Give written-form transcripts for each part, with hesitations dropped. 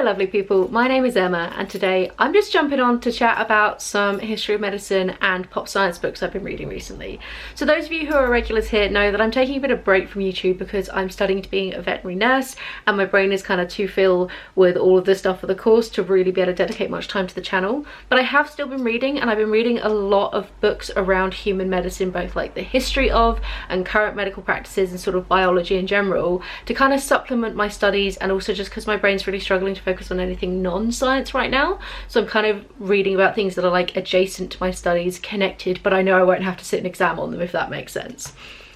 lovely people, my name is Emma and today I'm just jumping on to chat about some history of medicine and pop science books I've been reading recently. So those of you who are regulars here know that I'm taking a bit of break from YouTube because I'm studying to be a veterinary nurse and my brain is kind of too full with all of the stuff for the course to really be able to dedicate much time to the channel. But I have still been reading, and I've been reading a lot of books around human medicine, both like the history of and current medical practices and sort of biology in general, to kind of supplement my studies, and also just because my brain's really struggling to focus on anything non-science right now. So I'm kind of reading about things that are like adjacent to my studies, connected, but I know I won't have to sit an exam on them, if that makes sense.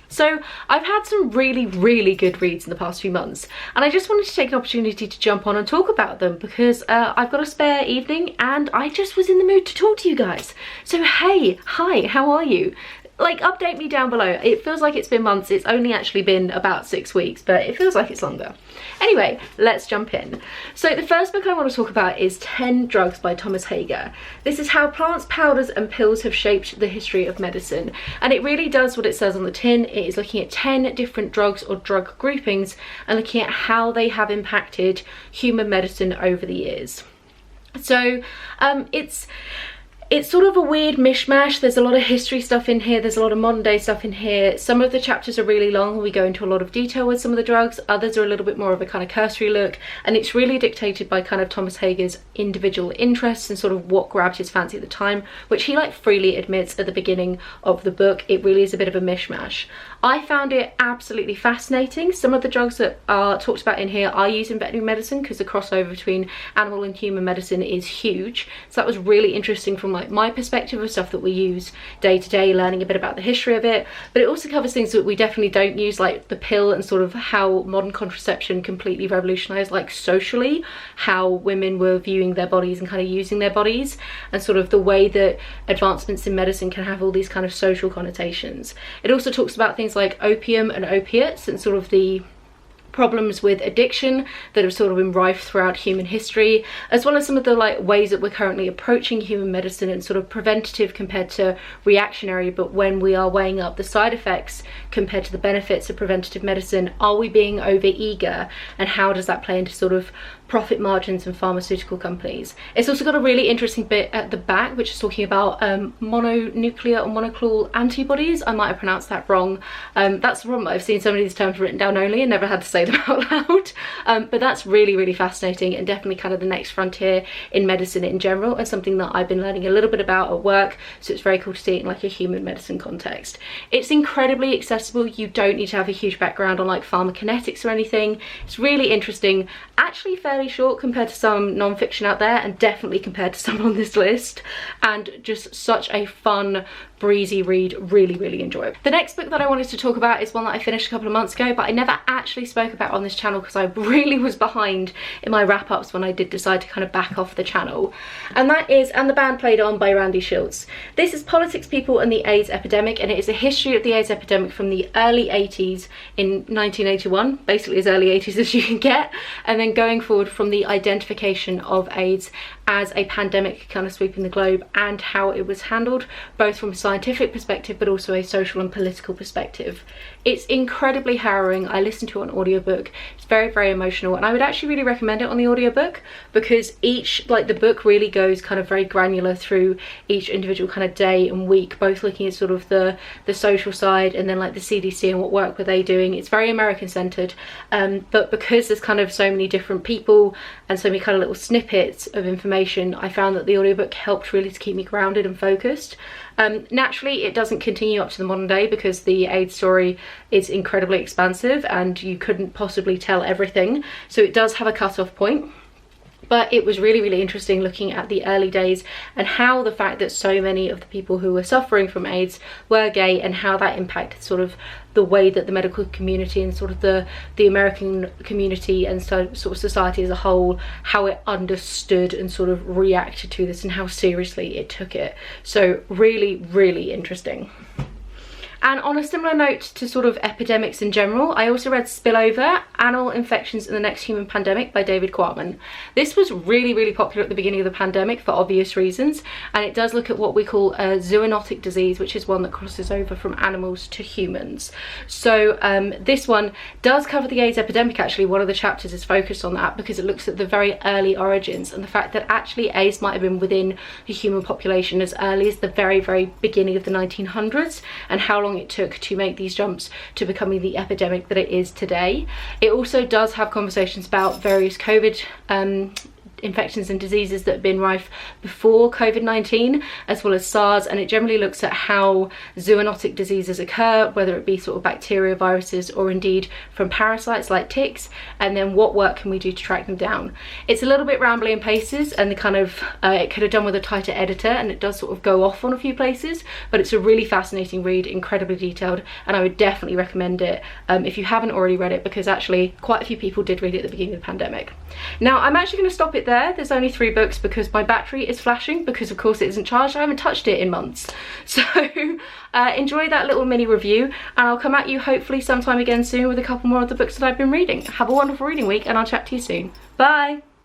So I've had some really good reads in the past few months, and I just wanted to take an opportunity to jump on and talk about them because I've got a spare evening and I just was in the mood to talk to you guys. So hey, hi, how are you? Like, update me down below. It feels like it's been months. It's only actually been about 6 weeks, but it feels like it's longer. Anyway, let's jump in. So the first book I want to talk about is 10 Drugs by Thomas Hager. This is how plants, powders and pills have shaped the history of medicine. And it really does what it says on the tin. It is looking at 10 different drugs or drug groupings and looking at how they have impacted human medicine over the years. So it's sort of a weird mishmash. There's a lot of history stuff in here, there's a lot of modern day stuff in here. Some of the chapters are really long and we go into a lot of detail with some of the drugs. Others are a little bit more of a kind of cursory look, and it's really dictated by kind of Thomas Hager's individual interests and sort of what grabbed his fancy at the time, which he like freely admits at the beginning of the book. It really is a bit of a mishmash. I found it absolutely fascinating. Some of the drugs that are talked about in here are used in veterinary medicine because the crossover between animal and human medicine is huge. So that was really interesting from like my perspective of stuff that we use day to day, learning a bit about the history of it. But it also covers things that we definitely don't use, like the pill, and sort of how modern contraception completely revolutionized, like socially, how women were viewing their bodies and kind of using their bodies, and sort of the way that advancements in medicine can have all these kind of social connotations. It also talks about things like opium and opiates and sort of the problems with addiction that have sort of been rife throughout human history, as well as some of the like ways that we're currently approaching human medicine and sort of preventative compared to reactionary. But when we are weighing up the side effects compared to the benefits of preventative medicine, are we being over eager, and how does that play into sort of profit margins and pharmaceutical companies? It's also got a really interesting bit at the back which is talking about mononuclear or monoclonal antibodies. I might have pronounced that wrong. That's the problem. I've seen some of these terms written down only and never had to say them out loud. But that's really fascinating and definitely kind of the next frontier in medicine in general, and something that I've been learning a little bit about at work. So it's very cool to see it in like a human medicine context. It's incredibly accessible. You don't need to have a huge background on like pharmacokinetics or anything. It's really interesting, actually fairly short compared to some non-fiction out there, and definitely compared to some on this list, and just such a fun breezy read. Really enjoy it. The next book that I wanted to talk about is one that I finished a couple of months ago, but I never actually spoke about on this channel because I really was behind in my wrap-ups when I did decide to kind of back off the channel, and that is And the Band Played On by Randy Shilts. This is Politics, People and the AIDS Epidemic, and it is a history of the AIDS epidemic from the early 80s in 1981, basically as early 80s as you can get, and then going forward from the identification of AIDS as a pandemic kind of sweeping the globe, and how it was handled both from a scientific perspective but also a social and political perspective. It's incredibly harrowing. I listened to it on audiobook. It's very emotional, and I would actually really recommend it on the audiobook because the book really goes kind of very granular through each individual kind of day and week, both looking at sort of the social side and then like the CDC and what work were they doing. It's very American centered, but because there's kind of so many different people and so many kind of little snippets of information, I found that the audiobook helped really to keep me grounded and focused. Naturally, it doesn't continue up to the modern day because the AIDS story is incredibly expansive and you couldn't possibly tell everything, so it does have a cut-off point. But it was really interesting looking at the early days and how the fact that so many of the people who were suffering from AIDS were gay, and how that impacted sort of the way that the medical community and sort of the American community and so sort of society as a whole, how it understood and sort of reacted to this and how seriously it took it. So really interesting. And on a similar note to sort of epidemics in general, I also read Spillover, Animal Infections in the Next Human Pandemic by David Quammen. This was really, really popular at the beginning of the pandemic for obvious reasons, and it does look at what we call a zoonotic disease, which is one that crosses over from animals to humans. So this one does cover the AIDS epidemic. Actually, one of the chapters is focused on that because it looks at the very early origins and the fact that actually AIDS might have been within the human population as early as the very, very beginning of the 1900s, and how long it took to make these jumps to becoming the epidemic that it is today. It also does have conversations about various COVID infections and diseases that have been rife before COVID-19, as well as SARS, and it generally looks at how zoonotic diseases occur, whether it be sort of bacteria, viruses, or indeed from parasites like ticks, and then what work can we do to track them down. It's a little bit rambly in places, and the kind of it could have done with a tighter editor, and it does sort of go off on a few places, but it's a really fascinating read, incredibly detailed, and I would definitely recommend it if you haven't already read it, because actually quite a few people did read it at the beginning of the pandemic. Now I'm actually going to stop it there. There's only 3 books because my battery is flashing, because of course it isn't charged. I haven't touched it in months. So enjoy that little mini review, and I'll come at you hopefully sometime again soon with a couple more of the books that I've been reading. Have a wonderful reading week, and I'll chat to you soon. Bye!